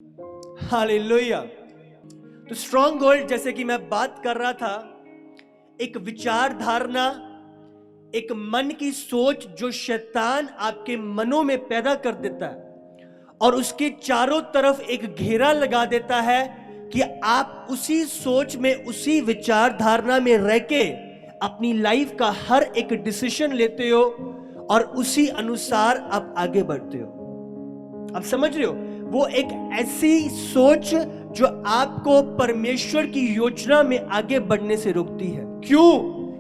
Hallelujah. तो strong hold, जैसे कि मैं बात कर रहा था, एक विचार धारणा, एक मन की सोच जो शैतान आपके मनों में पैदा कर देता है और उसके चारों तरफ एक घेरा लगा देता है कि आप उसी सोच में, उसी विचार धारणा में रह के अपनी लाइफ का हर एक डिसीजन लेते हो और उसी अनुसार आप आगे बढ़ते हो। आप समझ रहे हो? वो एक ऐसी सोच जो आपको परमेश्वर की योजना में आगे बढ़ने से रोकती है। क्यों?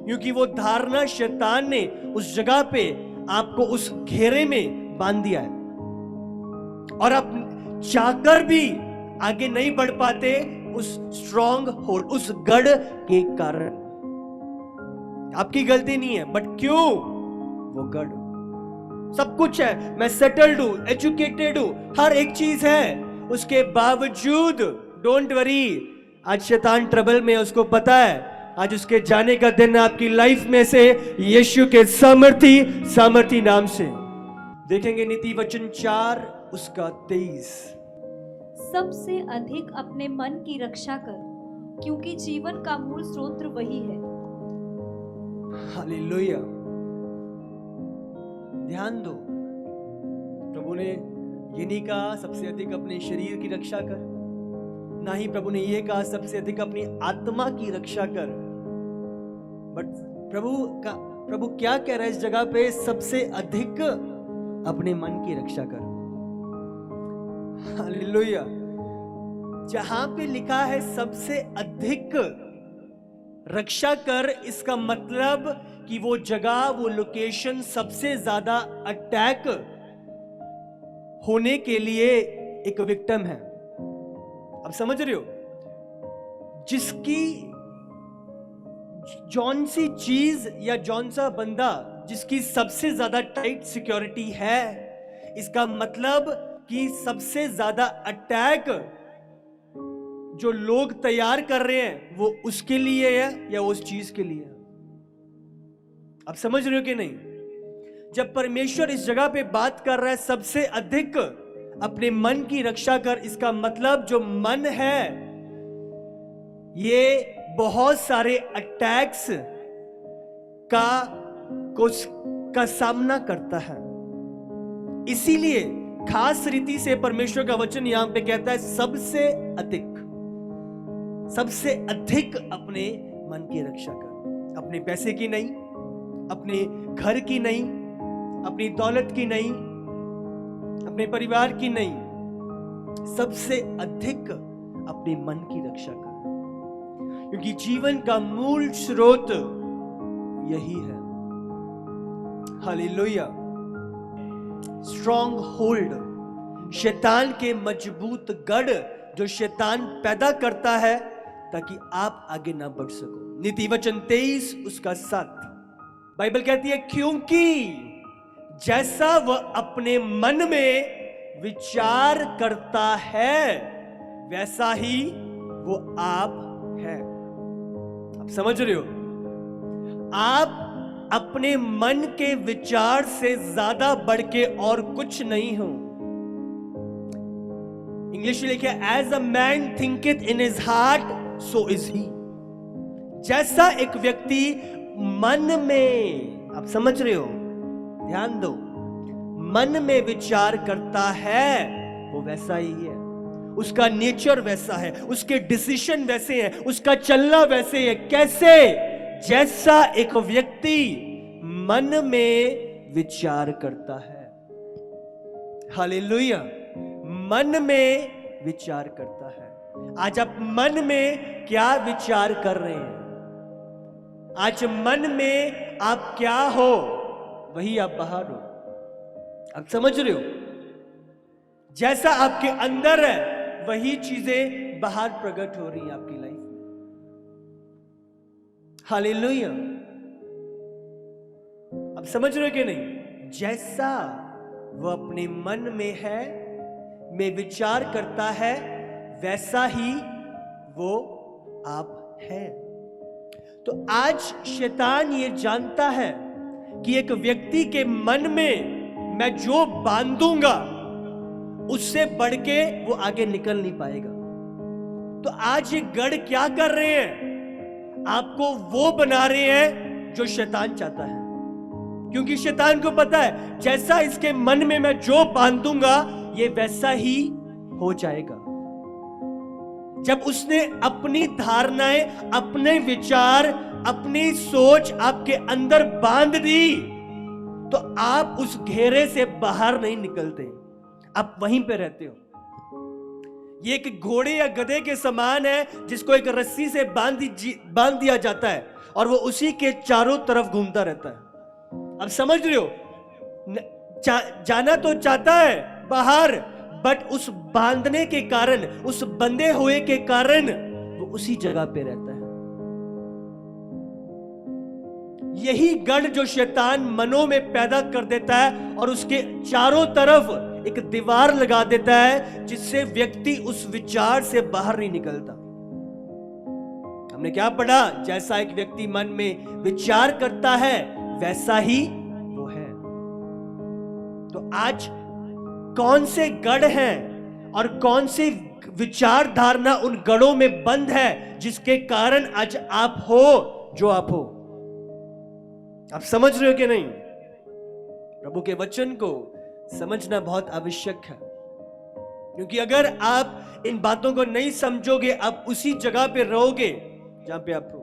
क्योंकि वो धारणा शैतान ने उस जगह पे आपको उस घेरे में बांध दिया है और आप चाहकर भी आगे नहीं बढ़ पाते उस स्ट्रॉन्ग होल्ड, उस गढ़ के कारण। आपकी गलती नहीं है, बट क्यों? वो गढ़, सब कुछ है, मैं सेटल्ड हूं, एजुकेटेड हूं, हर एक चीज है, उसके बावजूद डोंट वरी, आज शैतान ट्रबल में, उसको पता है आज उसके जाने का दिन आपकी लाइफ में से यीशु के सामर्थी नाम से। देखेंगे नीति वचन 4 उसका 23। सबसे अधिक अपने मन की रक्षा कर, क्योंकि जीवन का मूल स्रोत वही है। हालेलुया। ध्यान दो, प्रभु ने ये नहीं कहा सबसे अधिक अपने शरीर की रक्षा कर, ना ही प्रभु ने ये कहा सबसे अधिक अपनी आत्मा की रक्षा कर, बट प्रभु क्या कह रहा है इस जगह पे? सबसे अधिक अपने मन की रक्षा कर। हालेलुया। जहां पे लिखा है सबसे अधिक रक्षा कर, इसका मतलब कि वो जगह, वो लोकेशन सबसे ज्यादा अटैक होने के लिए एक विक्टिम है। अब समझ रहे हो? जिसकी जौन सी चीज या जौन सा बंदा जिसकी सबसे ज्यादा टाइट सिक्योरिटी है, इसका मतलब कि सबसे ज्यादा अटैक जो लोग तैयार कर रहे हैं वो उसके लिए है या उस चीज के लिए है। आप समझ रहे हो कि नहीं? जब परमेश्वर इस जगह पे बात कर रहा है सबसे अधिक अपने मन की रक्षा कर, इसका मतलब जो मन है ये बहुत सारे अटैक्स का सामना करता है। इसीलिए खास रीति से परमेश्वर का वचन यहां पे कहता है सबसे अधिक अपने मन की रक्षा कर। अपने पैसे की नहीं, अपने घर की नहीं, अपनी दौलत की नहीं, अपने परिवार की नहीं, सबसे अधिक अपने मन की रक्षा कर, क्योंकि जीवन का मूल स्रोत यही है। हालेलुया। स्ट्रॉन्ग होल्ड, शैतान के मजबूत गढ़ जो शैतान पैदा करता है ताकि आप आगे ना बढ़ सको। नीति वचन 23 उसका 7, बाइबल कहती है क्योंकि जैसा वह अपने मन में विचार करता है वैसा ही वो आप है। आप समझ रहे हो? आप अपने मन के विचार से ज्यादा बढ़ के और कुछ नहीं हो। इंग्लिश में लिखा है as a man thinketh in his heart so is he. जैसा एक व्यक्ति मन में, आप समझ रहे हो, ध्यान दो, मन में विचार करता है वो वैसा ही है, उसका नेचर वैसा है, उसके डिसीजन वैसे हैं, उसका चलना वैसे है। कैसे? जैसा एक व्यक्ति मन में विचार करता है। हालेलुया। मन में विचार करता है। आज आप मन में क्या विचार कर रहे हैं? आज मन में आप क्या हो वही आप बाहर हो। आप समझ रहे हो? जैसा आपके अंदर है वही चीजें बाहर प्रकट हो रही हैं आपकी लाइफ में। हालेलुया। आप समझ रहे हो कि नहीं? जैसा वो अपने मन में है, में विचार करता है, वैसा ही वो आप है। तो आज शैतान ये जानता है कि एक व्यक्ति के मन में मैं जो बांधूंगा उससे बढ़ के वो आगे निकल नहीं पाएगा। तो आज ये गढ़ क्या कर रहे हैं? आपको वो बना रहे हैं जो शैतान चाहता है, क्योंकि शैतान को पता है जैसा इसके मन में मैं जो बांधूंगा ये वैसा ही हो जाएगा। जब उसने अपनी धारणाएं, अपने विचार, अपनी सोच आपके अंदर बांध दी, तो आप उस घेरे से बाहर नहीं निकलते, आप वहीं पे रहते हो। ये एक घोड़े या गधे के समान है जिसको एक रस्सी से बांध दिया जाता है और वो उसी के चारों तरफ घूमता रहता है। अब समझ रहे हो, जाना तो चाहता है बाहर, बट उस बांधने के कारण, उस बंधे हुए के कारण वो उसी जगह पे रहता है। यही गढ़ जो शैतान मनों में पैदा कर देता है और उसके चारों तरफ एक दीवार लगा देता है, जिससे व्यक्ति उस विचार से बाहर नहीं निकलता। हमने क्या पढ़ा? जैसा एक व्यक्ति मन में विचार करता है वैसा ही वो है। तो आज कौन से गढ़ हैं और कौन से विचार धारणा उन गढ़ों में बंद है जिसके कारण आज आप हो जो आप हो? आप समझ रहे हो कि नहीं? प्रभु के वचन को समझना बहुत आवश्यक है, क्योंकि अगर आप इन बातों को नहीं समझोगे, आप उसी जगह पे रहोगे जहां पे आप हो।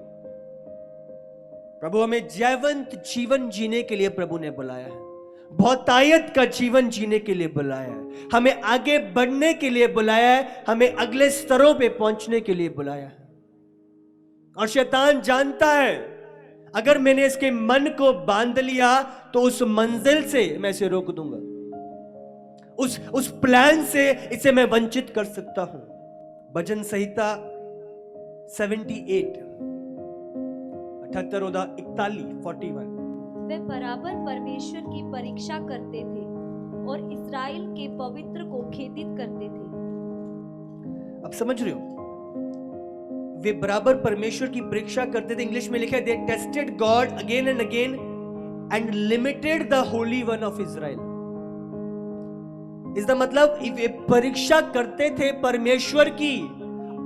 प्रभु हमें जयवंत जीवन जीने के लिए प्रभु ने बुलाया है, बहुतायत का जीवन जीने के लिए बुलाया है, हमें आगे बढ़ने के लिए बुलाया है, हमें अगले स्तरों पे पहुंचने के लिए बुलाया है। और शैतान जानता है अगर मैंने इसके मन को बांध लिया तो उस मंजिल से मैं इसे रोक दूंगा, उस प्लान से इसे मैं वंचित कर सकता हूं। भजन संहिता 78 41 वे बराबर परमेश्वर की परीक्षा करते थे और इस्राएल के पवित्र को खेदित करते थे। अब समझ रहे हो, वे बराबर परमेश्वर की परीक्षा करते थे। इंग्लिश में लिखा है they tested God again and again and limited the holy one of Israel. इसका मतलब वे परीक्षा करते थे परमेश्वर की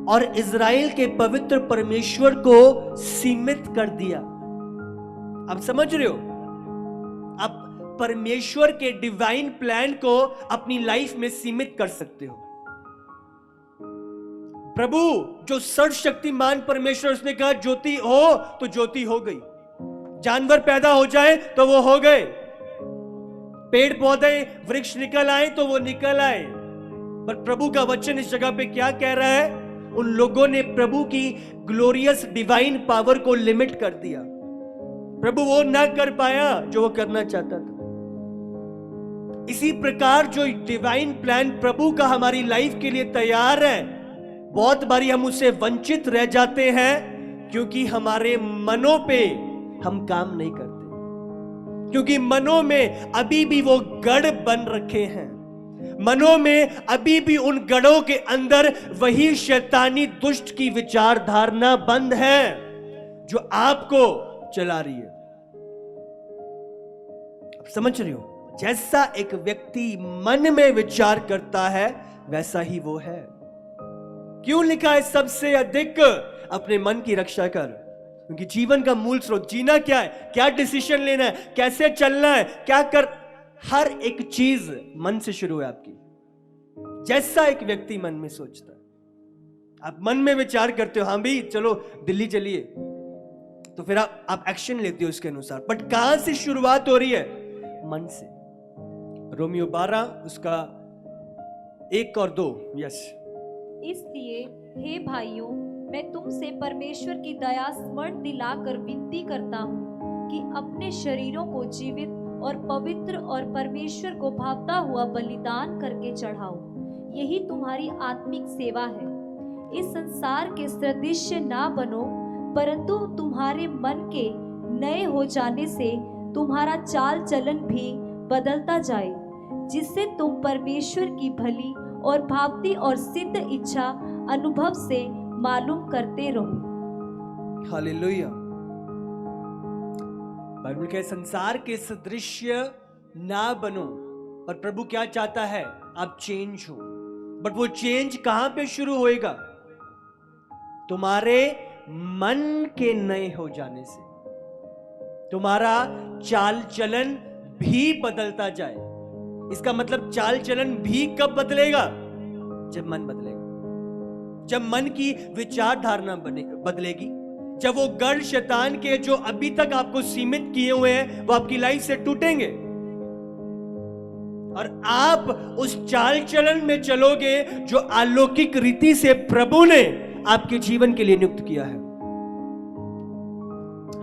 और इजराइल के पवित्र परमेश्वर को सीमित कर दिया। आप समझ रहे हो, आप परमेश्वर के डिवाइन प्लान को अपनी लाइफ में सीमित कर सकते हो। प्रभु जो सर्वशक्तिमान परमेश्वर, उसने कहा ज्योति हो तो ज्योति हो गई, जानवर पैदा हो जाए तो वो हो गए, पेड़ पौधे वृक्ष निकल आए तो वो निकल आए। पर प्रभु का वचन इस जगह पे क्या कह रहा है? उन लोगों ने प्रभु की ग्लोरियस डिवाइन पावर को लिमिट कर दिया। प्रभु वो ना कर पाया जो वो करना चाहता था। इसी प्रकार जो डिवाइन प्लान प्रभु का हमारी लाइफ के लिए तैयार है, बहुत बारी हम उससे वंचित रह जाते हैं क्योंकि हमारे मनों पे हम काम नहीं करते, क्योंकि मनों में अभी भी वो गढ़ बन रखे हैं। मनों में अभी भी उन गढ़ों के अंदर वही शैतानी दुष्ट की विचार धारणा बंद है जो आपको चला रही है। आप समझ रहे हो, जैसा एक व्यक्ति मन में विचार करता है वैसा ही वो है। क्यों लिखा है सबसे अधिक अपने मन की रक्षा कर? क्योंकि जीवन का मूल स्रोत जीना क्या है, क्या डिसीजन लेना है, कैसे चलना है, क्या कर, हर एक चीज मन से शुरू है आपकी। जैसा एक व्यक्ति मन में सोचता है, आप मन में विचार करते हो, हाँ भी चलो दिल्ली चलिए, तो फिर आप एक्शन लेते हो उसके अनुसार। बट कहां से शुरुआत हो रही है? मन से। रोमियो 12 उसका 1 और 2। यस। इसलिए हे भाइयों, मैं तुमसे परमेश्वर की दया स्मरण दिलाकर विनती करता हूँ कि अपने शरीरों को जीवित और पवित्र और परमेश्वर को भावता हुआ बलिदान करके चढ़ाओ, यही तुम्हारी आत्मिक सेवा है। इस संसार के सदृश्य ना बनो, परंतु तुम्हारे मन के नए हो जाने से तुम्हारा चाल चलन भी बदलता जाए, जिससे तुम परमेश्वर की भली और भावती और सिद्ध इच्छा अनुभव से मालूम करते रहो। हालेलुया। बाइबल के संसार के सदृश्य ना बनो, पर प्रभु क्या चाहता है? आप चेंज हो, बट वो चेंज कहां पे शुरू होएगा? तुम्हारे मन के नए हो जाने से। तुम्हारा चाल चलन भी बदलता जाए। इसका मतलब चाल चलन भी कब बदलेगा? जब मन बदलेगा, जब मन की विचार धारणा बदलेगी, जब वो गढ़ शैतान के जो अभी तक आपको सीमित किए हुए हैं वो आपकी लाइफ से टूटेंगे और आप उस चाल चलन में चलोगे जो अलौकिक रीति से प्रभु ने आपके जीवन के लिए नियुक्त किया है।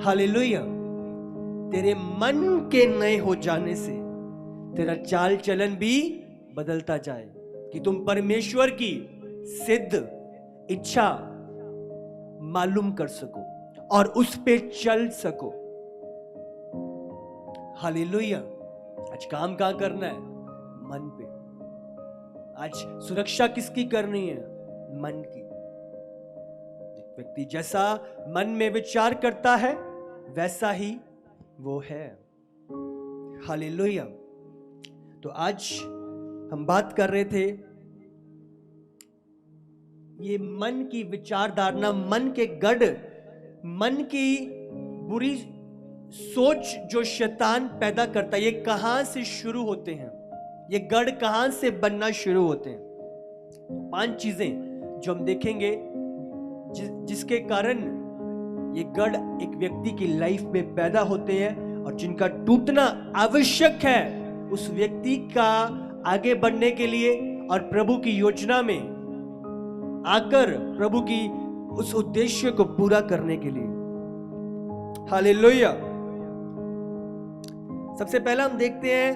हालेलुया। तेरे मन के नए हो जाने से तेरा चाल चलन भी बदलता जाए कि तुम परमेश्वर की सिद्ध इच्छा मालूम कर सको और उस पे चल सको। हालेलुया। आज काम कहां करना है? मन पे। आज सुरक्षा किसकी करनी है? मन की। एक व्यक्ति जैसा मन में विचार करता है वैसा ही वो है। हालेलुया। तो आज हम बात कर रहे थे ये मन की विचार धारणा, मन के गढ़, मन की बुरी सोच जो शैतान पैदा करता है, ये कहां से शुरू होते हैं? ये गढ़ कहां से बनना शुरू होते हैं? 5 चीजें जो हम देखेंगे जिसके कारण ये गढ़ एक व्यक्ति की लाइफ में पैदा होते हैं और जिनका टूटना आवश्यक है उस व्यक्ति का आगे बढ़ने के लिए और प्रभु की योजना में आकर प्रभु की उस उद्देश्य को पूरा करने के लिए। हालेलुया। सबसे पहला हम देखते हैं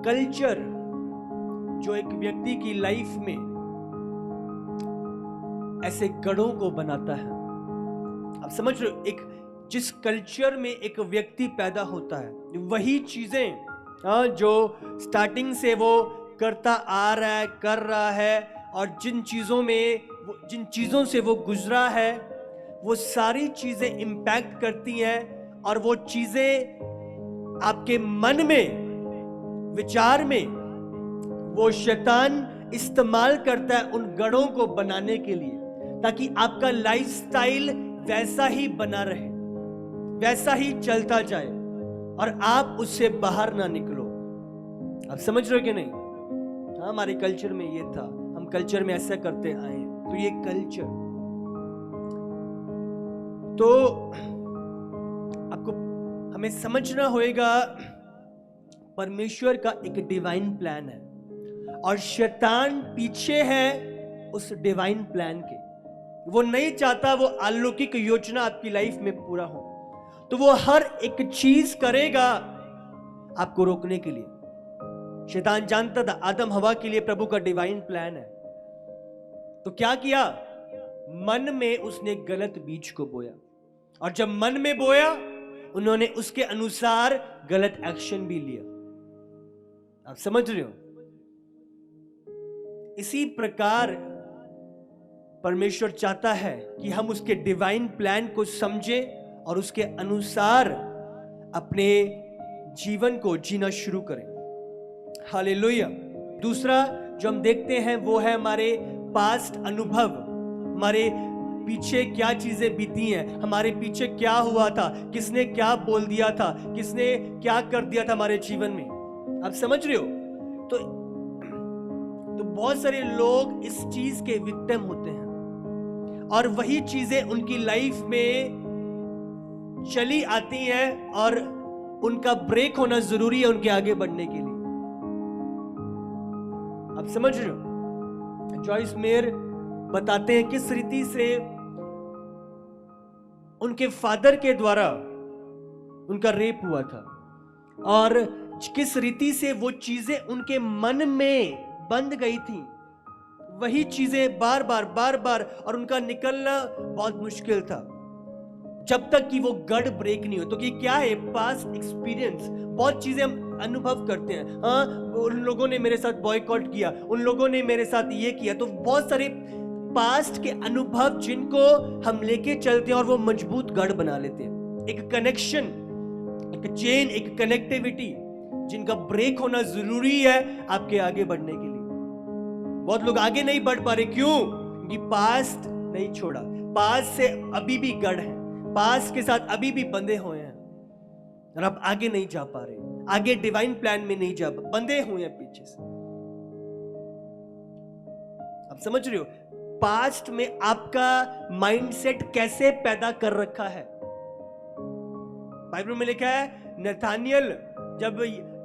कल्चर जो एक व्यक्ति की लाइफ में ऐसे गढ़ों को बनाता है। आप समझ रहे हो? एक जिस कल्चर में एक व्यक्ति पैदा होता है वही चीजें जो स्टार्टिंग से वो करता आ रहा है, कर रहा है, और जिन चीजों से वो गुजरा है वो सारी चीजें इंपैक्ट करती हैं और वो चीजें आपके मन में, विचार में वो शैतान इस्तेमाल करता है उन गढ़ों को बनाने के लिए, ताकि आपका लाइफस्टाइल वैसा ही बना रहे, वैसा ही चलता जाए और आप उससे बाहर ना निकलो। आप समझ रहे हो कि नहीं? हाँ, हमारे कल्चर में ये था, हम कल्चर में ऐसा करते आए, तो ये कल्चर। तो आपको हमें समझना होगा परमेश्वर का एक डिवाइन प्लान है और शैतान पीछे है उस डिवाइन प्लान के। वो नहीं चाहता वो अलौकिक योजना आपकी लाइफ में पूरा हो, तो वो हर एक चीज करेगा आपको रोकने के लिए। शैतान जानता था आदम हवा के लिए प्रभु का डिवाइन प्लान है, तो क्या किया? मन में उसने गलत बीज को बोया, और जब मन में बोया उन्होंने उसके अनुसार गलत एक्शन भी लिया। आप समझ रहे हो? इसी प्रकार परमेश्वर चाहता है कि हम उसके डिवाइन प्लान को समझें और उसके अनुसार अपने जीवन को जीना शुरू करें। हालेलुया। दूसरा जो हम देखते हैं वो है हमारे पास्ट अनुभव, हमारे पीछे क्या चीजें बीती हैं, हमारे पीछे क्या हुआ था, किसने क्या बोल दिया था, किसने क्या कर दिया था हमारे जीवन में। आप समझ रहे हो? तो बहुत सारे लोग इस चीज के विक्टिम होते हैं और वही चीजें उनकी लाइफ में चली आती हैं और उनका ब्रेक होना जरूरी है उनके आगे बढ़ने के लिए। आप समझ रहे हो? जॉइस मेयर बताते हैं किस रीति से उनके फादर के द्वारा उनका रेप हुआ था और किस रीति से वो चीजें उनके मन में बंद गई थी, वही चीजें बार बार और उनका निकलना बहुत मुश्किल था जब तक कि वो गढ़ ब्रेक नहीं हो। तो ये क्या है? Past experience. बहुत चीजें हम अनुभव करते हैं। हाँ, उन लोगों ने मेरे साथ बॉयकॉट किया, उन लोगों ने मेरे साथ ये किया। तो बहुत सारे पास्ट के अनुभव जिनको हम लेके चलते हैं और वो मजबूत गढ़ बना लेते हैं। एक कनेक्शन, एक चेन, एक कनेक्टिविटी जिनका ब्रेक होना जरूरी है आपके आगे बढ़ने के लिए। बहुत लोग आगे नहीं बढ़ पा रहे, क्यों? क्योंकि पास्ट नहीं छोड़ा, पास्ट से अभी भी गढ़ है, पास्ट के साथ अभी भी बंधे हुए हैं और आप आगे नहीं जा पा रहे, आगे डिवाइन प्लान में नहीं जा, बंधे हुए हैं पीछे से। आप समझ रहे हो पास्ट में आपका माइंडसेट कैसे पैदा कर रखा है? बाइबल में लिखा है नथानियल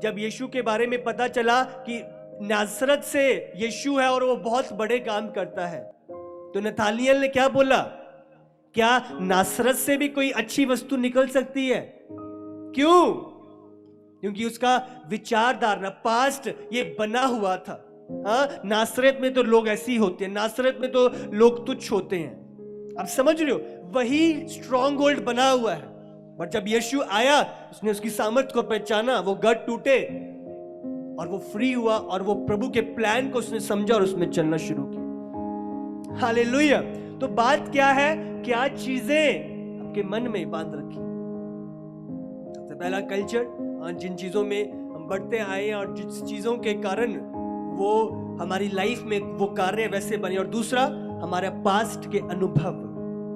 जब यीशु के बारे में पता चला कि नासरत से यीशु है और वो बहुत बड़े काम करता है, तो नथानियल ने क्या बोला? क्या नासरत से भी कोई अच्छी वस्तु निकल सकती है? क्यों? क्योंकि उसका विचारधारा पास्ट ये बना हुआ था। हाँ, नासरत में तो लोग ऐसे ही होते हैं, नासरत में तो लोग तुच्छ होते हैं। आप समझ रहे हो, वही स्ट्रॉन्ग होल्ड बना हुआ है। पर जब यीशु आया, उसने उसकी सामर्थ्य को पहचाना, वो गढ़ टूटे और वो फ्री हुआ और वो प्रभु के प्लान को उसने समझा और उसमें चलना शुरू किया। हालेलुया। तो बात क्या है? क्या चीजें आपके मन में बांध रखी? सबसे पहला कल्चर, जिन चीजों में हम बढ़ते आए हैं और जिस चीजों के कारण वो हमारी लाइफ में वो कार्य वैसे बने, और दूसरा हमारे पास्ट के अनुभव,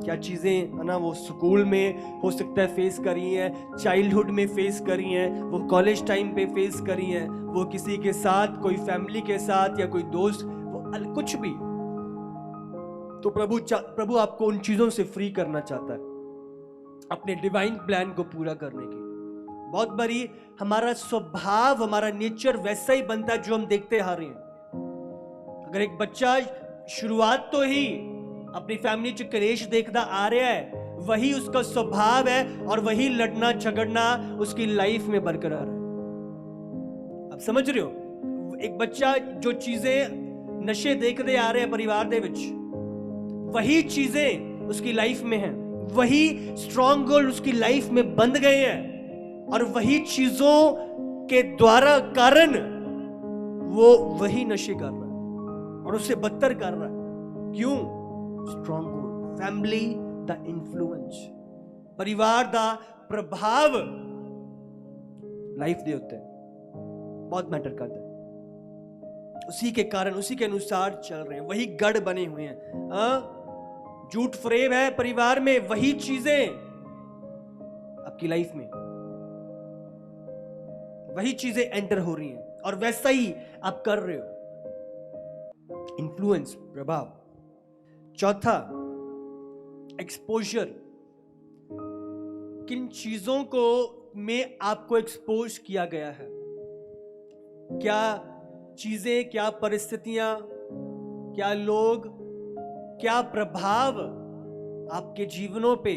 क्या चीजें है ना वो स्कूल में हो सकता है फेस करी हैं, चाइल्डहुड में फेस करी हैं, वो कॉलेज टाइम पे फेस करी हैं, वो किसी के साथ, कोई फैमिली के साथ या कोई दोस्त, वो कुछ भी। तो प्रभु आपको उन चीजों से फ्री करना चाहता है अपने डिवाइन प्लान को पूरा करने के। बहुत बारी हमारा स्वभाव, हमारा नेचर वैसा ही बनता है जो हम देखते आ रहे हैं। अगर एक बच्चा शुरुआत तो ही अपनी फैमिली च कलेश देखता आ रहा है, वही उसका स्वभाव है और वही लड़ना झगड़ना उसकी लाइफ में बरकरार है। आप समझ रहे हो? एक बच्चा जो चीजें नशे देखते आ रहे हैं परिवार दे विच, वही चीजें उसकी लाइफ में हैं, वही स्ट्रॉन्ग होल्ड उसकी लाइफ में बंध गए हैं और वही चीजों के द्वारा कारण वो वही नशे कर रहा है और उससे बदतर कर रहा है। क्यों? Strong hold, family the influence, परिवार दा प्रभाव लाइफ दे होते हैं, बहुत मैटर करता है। उसी के कारण, उसी के अनुसार चल रहे हैं, वही गढ़ बने हुए हैं। झूठ फ्रेम है परिवार में, वही चीजें आपकी लाइफ में, वही चीजें एंटर हो रही हैं और वैसा ही आप कर रहे हो। इन्फ्लुएंस, प्रभाव। चौथा, एक्सपोजर। किन चीजों को में आपको एक्सपोज किया गया है? क्या चीजें, क्या परिस्थितियां, क्या लोग, क्या प्रभाव आपके जीवनों पे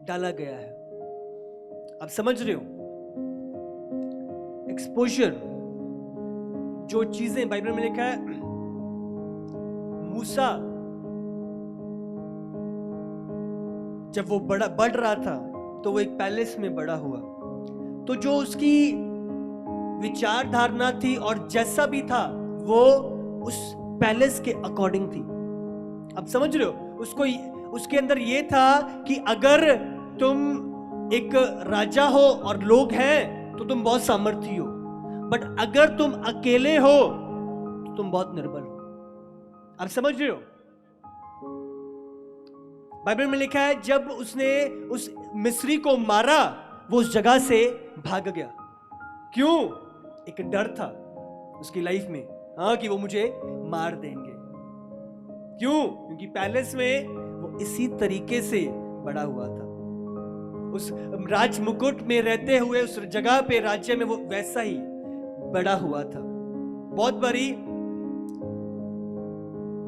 डाला गया है? आप समझ रहे हो? एक्सपोजर, जो चीजें बाइबल में लिखा है, मूसा जब वो बढ़ रहा था तो वो एक पैलेस में बड़ा हुआ, तो जो उसकी विचारधारणा थी और जैसा भी था वो उस पैलेस के अकॉर्डिंग थी। आप समझ रहे हो? उसके अंदर ये था कि अगर तुम एक राजा हो और लोग हैं तो तुम बहुत सामर्थी हो, बट अगर तुम अकेले हो तो तुम बहुत निर्बल हो। आप समझ रहे हो? बाइबल में लिखा है जब उसने उस मिस्री को मारा, वो उस जगह से भाग गया। क्यों? एक डर था उसकी लाइफ में, हाँ, कि वो मुझे मार देंगे। क्यों? क्योंकि पैलेस में वो इसी तरीके से बड़ा हुआ था, उस राज मुकुट में रहते हुए उस जगह पे, राज्य में वो वैसा ही बड़ा हुआ था। बहुत बारी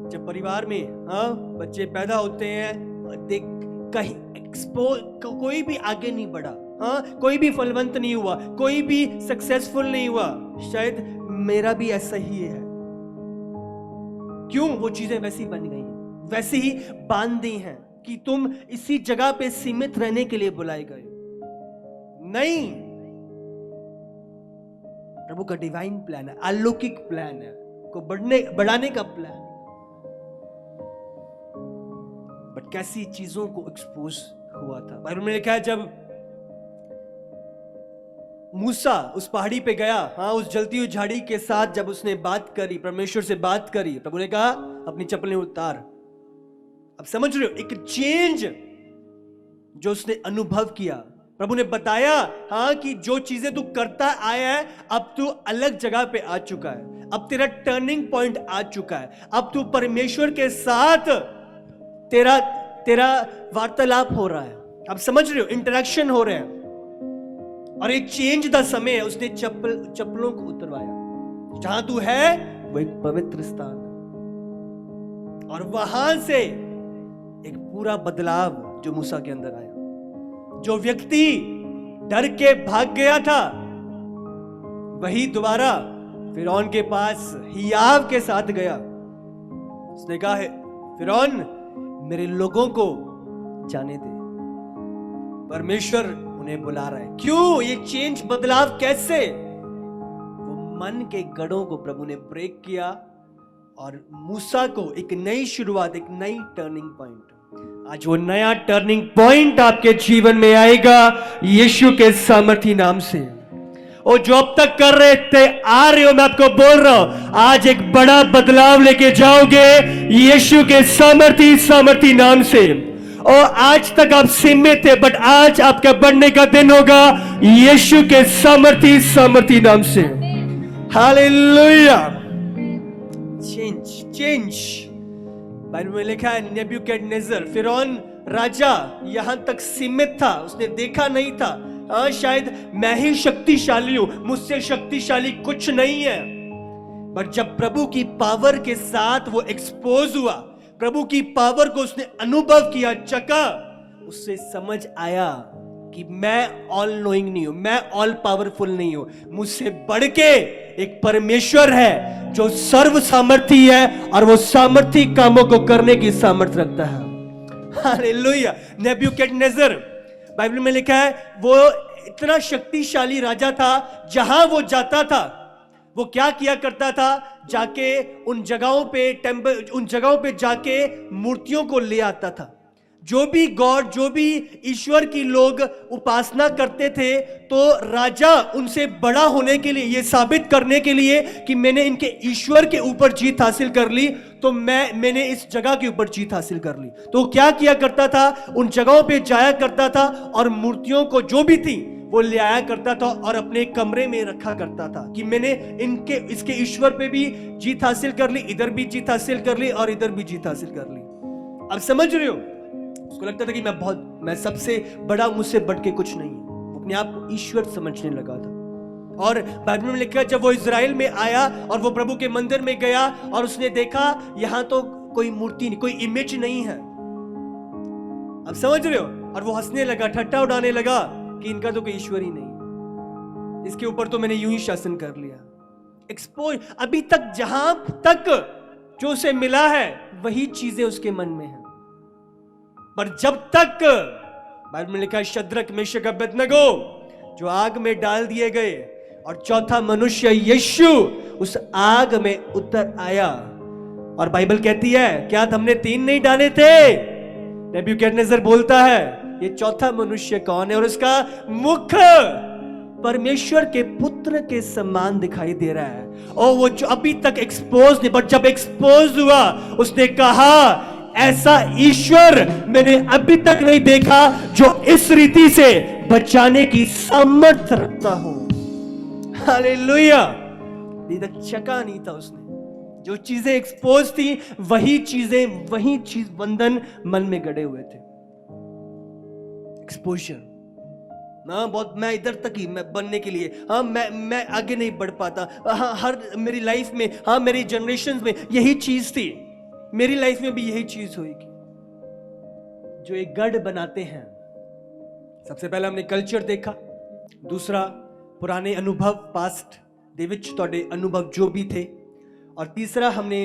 जब परिवार में बच्चे पैदा होते हैं, देख कहीं कोई भी आगे नहीं बढ़ा, कोई भी फलवंत नहीं हुआ, कोई भी सक्सेसफुल नहीं हुआ, शायद मेरा भी ऐसा ही है। क्यों? वो चीजें वैसी बन गई हैं, वैसी ही बांध दी हैं कि तुम इसी जगह पे सीमित रहने के लिए बुलाए गए। नहीं, प्रभु का डिवाइन प्लान है, अलौकिक प्लान है, को बढ़ाने का प्लान। बट कैसी चीजों को एक्सपोज हुआ था? बाइबल में लिखा है जब मूसा उस पहाड़ी पे गया, हाँ, उस जलती हुई झाड़ी के साथ जब उसने बात करी, परमेश्वर से बात करी, प्रभु ने कहा अपनी चप्पलें उतार। अब समझ रहे हो, एक चेंज जो उसने अनुभव किया। प्रभु ने बताया, हाँ, कि जो चीजें तू करता आया है, अब तू अलग जगह पे आ चुका है, अब तेरा टर्निंग पॉइंट आ चुका है, अब तू परमेश्वर के साथ तेरा वार्तालाप हो रहा है। अब समझ रहे हो, इंटरेक्शन हो रहे हैं, और एक चेंज दा समय है। उसने चप्पलों को उतरवाया। जहां तू है वो एक पवित्र स्थान है, और वहां से एक पूरा बदलाव जो मूसा के अंदर आया। जो व्यक्ति डर के भाग गया था, वही दोबारा फिरौन के पास हियाव के साथ गया। उसने कहा है, फिरौन मेरे लोगों को जाने दे। परमेश्वर उन्हें बुला रहा है। क्यों? ये चेंज, बदलाव कैसे? वो मन के गढ़ों को प्रभु ने ब्रेक किया, और मूसा को एक नई शुरुआत, एक नई टर्निंग पॉइंट। आज वो नया टर्निंग पॉइंट आपके जीवन में आएगा यीशु के सामर्थी नाम से। और जो अब तक कर रहे थे, आ रहे हो, मैं आपको बोल रहा हूं, आज एक बड़ा बदलाव लेके जाओगे यीशु के सामर्थी नाम से। और आज तक आप सीमित थे, बट आज आपका बढ़ने का दिन होगा यीशु के सामर्थी नाम से। हालेलुया। चेंज बाइबल में लिखा है, नेबूकदनेस्सर, फिरौन राजा यहां तक सीमित था, उसने देखा नहीं था, हाँ, शायद मैं ही शक्तिशाली हूं, मुझसे शक्तिशाली कुछ नहीं है। बट जब प्रभु की पावर के साथ वो एक्सपोज हुआ, प्रभु की पावर को उसने अनुभव किया, चका, उससे समझ आया कि मैं ऑल नोइंग नहीं हूं, मैं ऑल पावरफुल नहीं हूं, मुझसे बढ़ के एक परमेश्वर है जो सर्व सामर्थी है, और वो सामर्थी कामों को करने की सामर्थ रखता है। हालेलुया। नेबूकदनेस्सर, बाइबल में लिखा है, वो इतना शक्तिशाली राजा था, जहां वो जाता था वो क्या किया करता था, जाके उन जगहों पे जाके मूर्तियों को ले आता था। जो भी गॉड, जो भी ईश्वर की लोग उपासना करते थे, तो राजा उनसे बड़ा होने के लिए, ये साबित करने के लिए कि मैंने इनके ईश्वर के ऊपर जीत हासिल कर ली, तो मैंने इस जगह के ऊपर जीत हासिल कर ली। तो क्या किया करता था, उन जगहों पे जाया करता था, और मूर्तियों को जो भी थी वो ले आया करता था, और अपने कमरे में रखा करता था कि मैंने इसके ईश्वर पे भी जीत हासिल कर ली, इधर भी जीत हासिल कर ली, और इधर भी जीत हासिल कर ली। अब समझ रहे हो, उसको लगता था कि मैं सबसे बड़ा, मुझसे बढ़ के कुछ नहीं है। वो अपने आप को ईश्वर समझने लगा था। और बाइबल में लिखा है, जब वो इजराइल में आया और वो प्रभु के मंदिर में गया, और उसने देखा यहां तो कोई मूर्ति नहीं, कोई इमेज नहीं है। अब समझ रहे हो, और वो हंसने लगा, ठट्ठा उड़ाने लगा कि इनका तो कोई ईश्वर ही नहीं है, इसके ऊपर तो मैंने यूं ही शासन कर लिया। एक्सपोज, अभी तक जहां तक जो उसे मिला है वही चीजें उसके मन में है। पर जब तक, बाइबल में लिखा है, शद्रक, मेशक, अबेदनगो जो आग में डाल दिए गए, और चौथा मनुष्य यीशु उस आग में उतर आया। और बाइबल कहती है, क्या हमने 3 नहीं डाले थे? नेबूकदनेस्सर बोलता है, ये चौथा मनुष्य कौन है? और उसका मुख परमेश्वर के पुत्र के समान दिखाई दे रहा है। और वो जो अभी तक एक्सपोज नहीं, बट जब एक्सपोज हुआ, उसने कहा, ऐसा ईश्वर मैंने अभी तक नहीं देखा जो इस रीति से बचाने की सामर्थ रखता हो। हालेलुया। चका नहीं था उसने, जो चीजें एक्सपोज थी वही चीज बंधन मन में गड़े हुए थे। एक्सपोजर ना, बहुत मैं इधर तक ही मैं बनने के लिए, हाँ, मैं आगे नहीं बढ़ पाता, हाँ, हर मेरी लाइफ में, हाँ, मेरी जनरेशन में यही चीज थी, मेरी लाइफ में भी यही चीज होगी। जो एक गढ़ बनाते हैं, सबसे पहले हमने कल्चर देखा, दूसरा पुराने अनुभव, पास्ट दे विच तोड़े अनुभव जो भी थे, और तीसरा हमने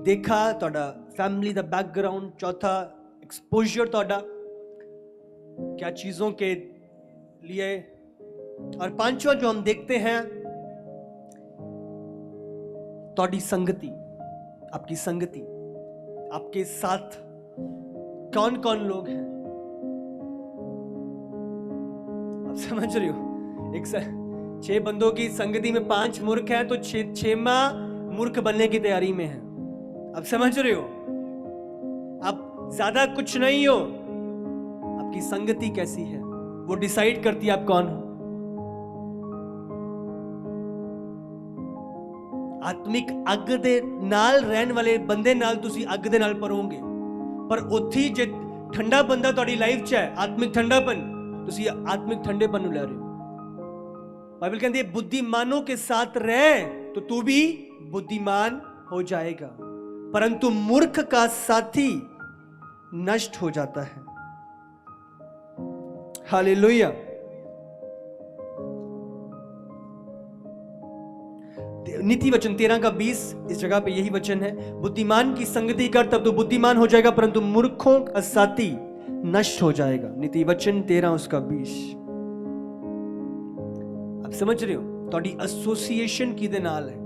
देखा तोड़ा फैमिली दा बैकग्राउंड, चौथा एक्सपोजर तोड़ा क्या चीजों के लिए, और पांचवा जो हम देखते हैं, तोड़ी संगति, आपकी संगति, आपके साथ कौन कौन लोग हैं। आप समझ रहे हो, 6 बंदों की संगति में 5 मूर्ख हैं तो 6वां मूर्ख बनने की तैयारी में है। आप समझ रहे हो? आप ज्यादा कुछ नहीं हो, आपकी संगति कैसी है वो डिसाइड करती है आप कौन हो। आत्मिक अग दे नाल रहन वाले बंदे नाल तुसी अग दे नाल परोगे, पर उत्थी जे ठंडा बंदा ਤੁਹਾਡੀ ਲਾਈਫ 'ਚ ਹੈ, ਆਤਮਿਕ ਠੰਡਾਪਨ, ਤੁਸੀਂ आत्मिक ठंडेपन ਨੂੰ ਲੈ ਰਹੇ हो। बाइबल कहती है बुद्धिमानों के साथ रह तो तू भी बुद्धिमान हो जाएगा, परंतु मूर्ख का साथी नष्ट हो जाता है। हालेलुया। नीति वचन 13 का 20 इस जगह पे यही वचन है, बुद्धिमान की संगति कर तब तो बुद्धिमान हो जाएगा, परंतु मूर्खों का साथी नष्ट हो जाएगा। नीति वचन 13 उसका 20। आप समझ रहे हो? ਤੁਹਾਡੀ ਐਸੋਸੀਏਸ਼ਨ ਕਿਹਦੇ ਨਾਲ ਹੈ,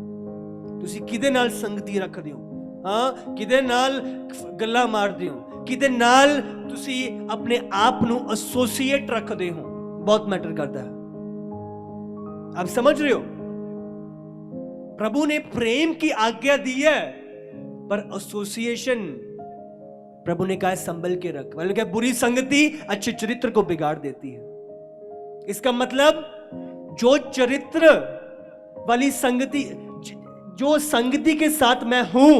ਤੁਸੀਂ ਕਿਹਦੇ ਨਾਲ ਸੰਗਤੀ ਰੱਖਦੇ ਹੋ, ਹਾਂ ਕਿਹਦੇ ਨਾਲ ਗੱਲਾਂ ਮਾਰਦੇ ਹੋ, ਕਿਹਦੇ ਨਾਲ ਤੁਸੀਂ ਆਪਣੇ ਆਪ ਨੂੰ ਐਸੋਸੀਏਟ ਰੱਖਦੇ ਹੋ, ਬਹੁਤ मैटर करता है। आप समझ रहे हो? प्रभु ने प्रेम की आज्ञा दी है, पर एसोसिएशन प्रभु ने कहा संभल के रख। मतलब क्या, बुरी संगति अच्छे चरित्र को बिगाड़ देती है। इसका मतलब जो चरित्र वाली संगति, जो संगति के साथ मैं हूं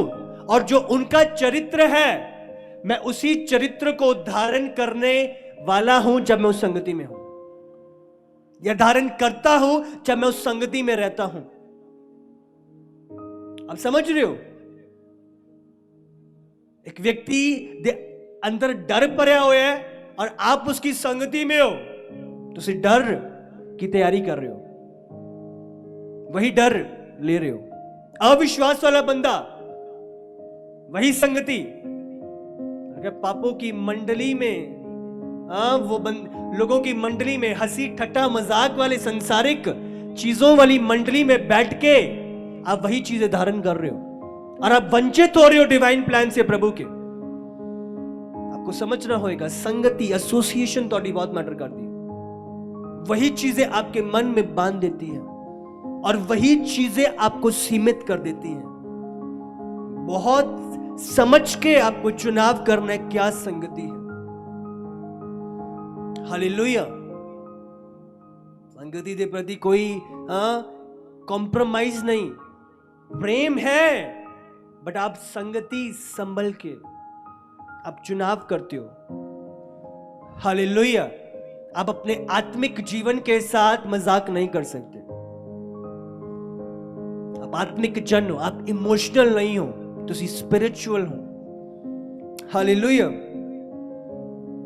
और जो उनका चरित्र है, मैं उसी चरित्र को धारण करने वाला हूं जब मैं उस संगति में हूं, या धारण करता हूं जब मैं उस संगति में रहता हूं। आप समझ रहे हो? एक व्यक्ति दे अंदर डर भरिया होया है और आप उसकी संगति में हो, तो उसी डर की तैयारी कर रहे हो, वही डर ले रहे हो। अविश्वास वाला बंदा, वही संगति, पापों की मंडली में, लोगों की मंडली में, हंसी ठट्टा मजाक वाले सांसारिक चीजों वाली मंडली में बैठ के आप वही चीजें धारण कर रहे हो और आप वंचित हो रहे हो डिवाइन प्लान से, प्रभु के। आपको समझना होगा, संगति एसोसिएशन थोड़ी बहुत मैटर करती है। वही चीजें आपके मन में बांध देती है और वही चीजें आपको सीमित कर देती हैं। बहुत समझ के आपको चुनाव करना है क्या संगति है। हालेलुया। संगति के प्रति कोई कॉम्प्रोमाइज नहीं, प्रेम है, बट आप संगति संभल के आप चुनाव करते हो। हालेलुया। आप अपने आत्मिक जीवन के साथ मजाक नहीं कर सकते। आप आत्मिक जन हो, आप इमोशनल नहीं हो, तो स्पिरिचुअल हो। हालेलुया।